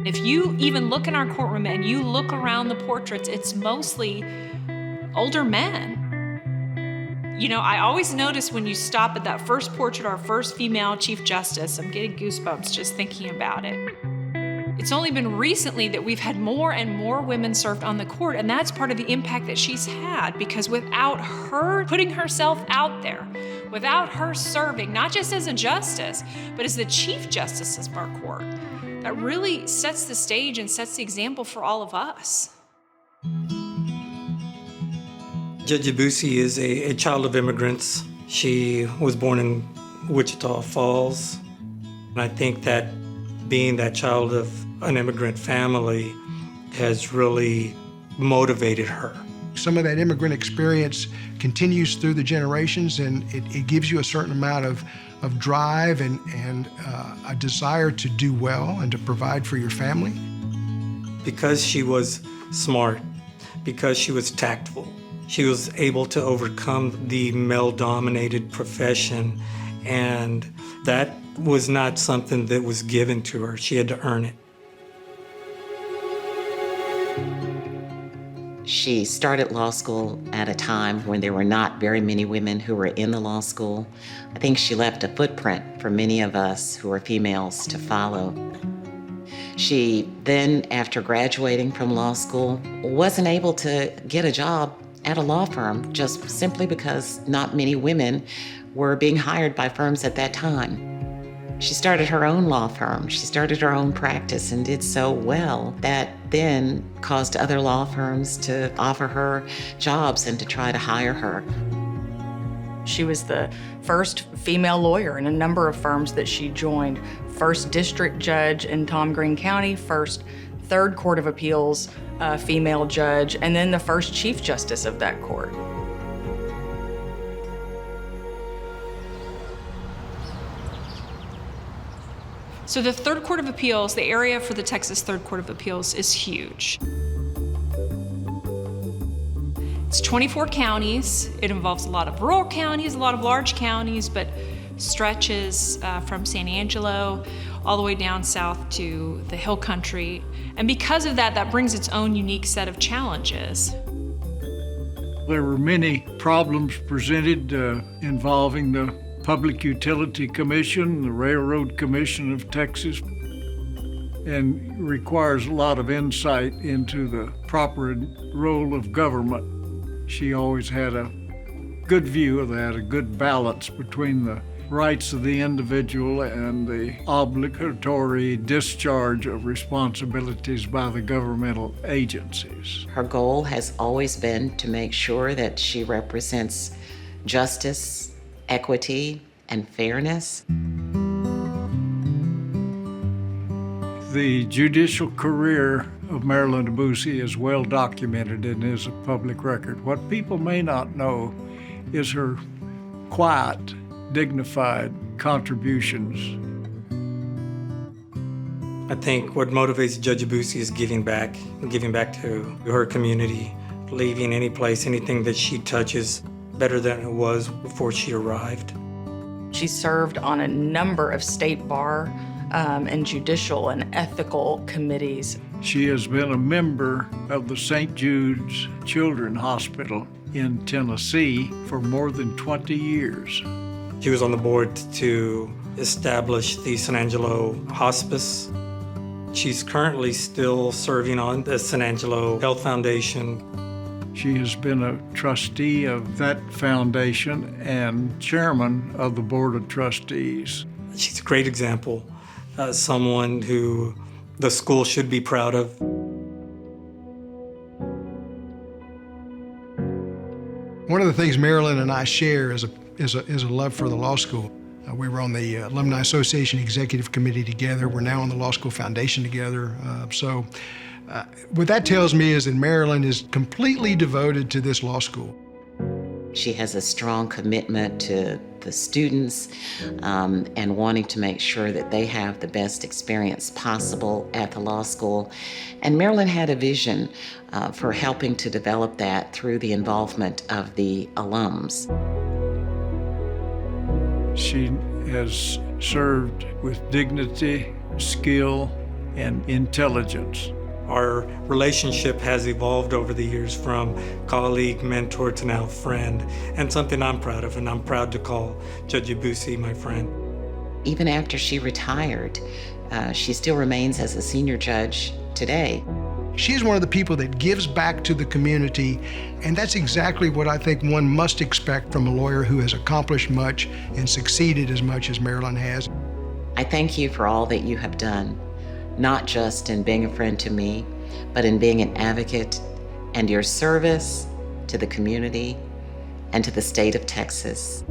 If you even look in our courtroom and you look around the portraits, it's mostly older men. You know, I always notice when you stop at that first portrait, our first female Chief Justice, I'm getting goosebumps just thinking about it. It's only been recently that we've had more and more women served on the court, and that's part of the impact that she's had, because without her putting herself out there, without her serving, not just as a justice, but as the Chief Justice of our court, that really sets the stage and sets the example for all of us. Judge Aboussie is a child of immigrants. She was born in Wichita Falls. And I think that being that child of an immigrant family has really motivated her. Some of that immigrant experience continues through the generations, and it gives you a certain amount of drive and a desire to do well and to provide for your family. Because she was smart, because she was tactful, she was able to overcome the male-dominated profession, and that was not something that was given to her. She had to earn it. She started law school at a time when there were not very many women who were in the law school. I think she left a footprint for many of us who are females to follow. She then, after graduating from law school, wasn't able to get a job at a law firm, just simply because not many women were being hired by firms at that time. She started her own law firm. She started her own practice and did so well that then caused other law firms to offer her jobs and to try to hire her. She was the first female lawyer in a number of firms that she joined. First district judge in Tom Green County, first Third Court of Appeals female judge, and then the first Chief Justice of that court. So the Third Court of Appeals, the area for the Texas Third Court of Appeals is huge. It's 24 counties. It involves a lot of rural counties, a lot of large counties, but stretches from San Angelo all the way down south to the Hill Country. And because of that, that brings its own unique set of challenges. There were many problems presented involving the Public Utility Commission, the Railroad Commission of Texas, and requires a lot of insight into the proper role of government. She always had a good view of that, a good balance between the rights of the individual and the obligatory discharge of responsibilities by the governmental agencies. Her goal has always been to make sure that she represents justice, equity, and fairness. The judicial career of Marilyn Aboussie is well documented and is a public record. What people may not know is her quiet, dignified contributions. I think what motivates Judge Aboussie is giving back to her community, leaving any place, anything that she touches better than it was before she arrived. She served on a number of state bar and judicial and ethical committees. She has been a member of the St. Jude's Children's Hospital in Tennessee for more than 20 years. She was on the board to establish the San Angelo Hospice. She's currently still serving on the San Angelo Health Foundation. She has been a trustee of that foundation and chairman of the Board of Trustees. She's a great example, someone who the school should be proud of. One of the things Marilyn and I share is a love for the law school. We were on the Alumni Association Executive Committee together. We're now on the Law School Foundation together. What that tells me is that Marilyn is completely devoted to this law school. She has a strong commitment to the students and wanting to make sure that they have the best experience possible at the law school. And Marilyn had a vision for helping to develop that through the involvement of the alums. She has served with dignity, skill, and intelligence. Our relationship has evolved over the years from colleague, mentor to now friend, and something I'm proud of, and I'm proud to call Judge Aboussie my friend. Even after she retired, she still remains as a senior judge today. She's one of the people that gives back to the community, and that's exactly what I think one must expect from a lawyer who has accomplished much and succeeded as much as Marilyn has. I thank you for all that you have done, not just in being a friend to me, but in being an advocate and your service to the community and to the state of Texas.